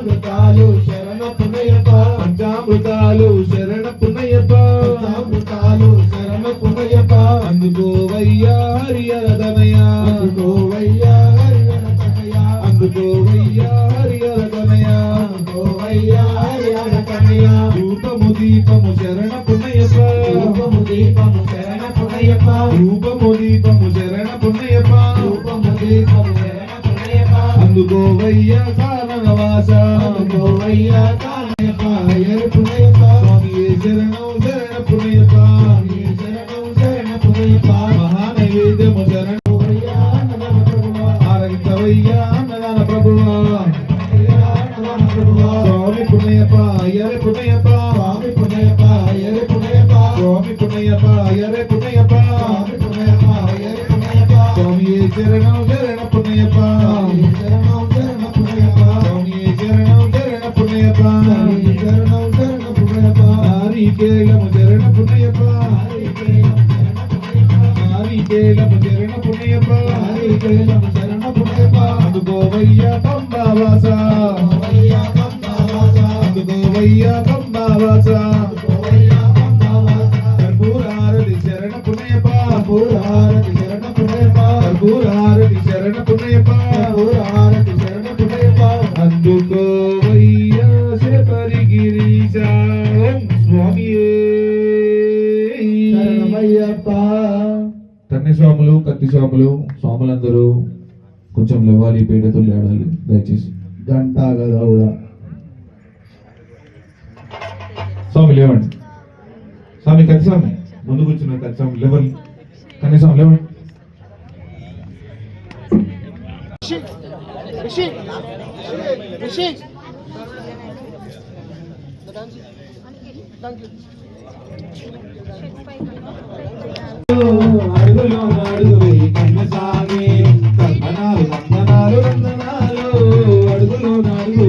పంచామృతాలు శరణ పునయప్ప పంచామృతాలు శరణ పునయప్ప పంచామృతాలు శరణ పునయప్ప అందుకోవయ్యా హరిహరదనయ అందుకోవయ్యా హరిహరదనయ అందుకోవయ్యా హరిహరదనయ అందుకోవయ్యా హరిహరదనయ రూపము దీపము శరణ పునయప్ప రూపము దీపము శరణ పునయప్ప రూపము దీపము శరణ పునయప్ప రూపము దీపము శరణ పునయప్ప అందుకోవయ్యా కారణవాస అందుకోవయ్యా కారణయప్ప హరి పునయప్ప స్వామియే శరణం శరణ పునయప్ప స్వామియే శరణం శరణ పునయప్ప మహానైవేద్యము శరణమయ్యా అన్నదాన ప్రభువా ఆరగించవయ్యా అన్నదాన ప్రభువా స్వామి పునయప్ప హరి పునయప్ప స్వామి పునయప్ప హరి పునయప్ప స్వామి పునయప్ప హరి పునయప్ప స్వామి పునయప్ప హరి పునయప్ప స్వామియే శరణం శరణ పునయప్ప శరణం శరణ పునయప్ప స్వామియే శరణం శరణ పునయప్ప శరణం శరణ పునయప్ప నారికేళము శరణ పునయప్ప నారికేళము శరణ పునయప్ప నారికేళము శరణ పునయప్ప అందుకోవయ్యా పంబావాస అందుకోవయ్యా పంబావాస కర్పూరారతి శరణ పునయప్ప కర్పూరారతి శరణ పునయప్ప కర్పూరారతి శరణ పునయప్ప కర్పూరారతి శరణ పునయప్ప అందుకోవయ్యా శబరిగిరీశ ఓం స్వామియే శరణమయ్యప్ప. కన్య స్వాములు కత్తి స్వాములు స్వాములందరూ కొంచెం లేవాలి, పీఠతో లేడాలి దయచేసి. గంట కదా కూడా స్వామి లేవండి. స్వామి కత్తి స్వామి ముందు కూర్చున్న కత్తి స్వామి లేవాలి, కన్య స్వామి లేవండి. అడుగులో అడుగు కన్య స్వామి వందనాలు వందనాలు వందనాలు అడుగులో అడుగు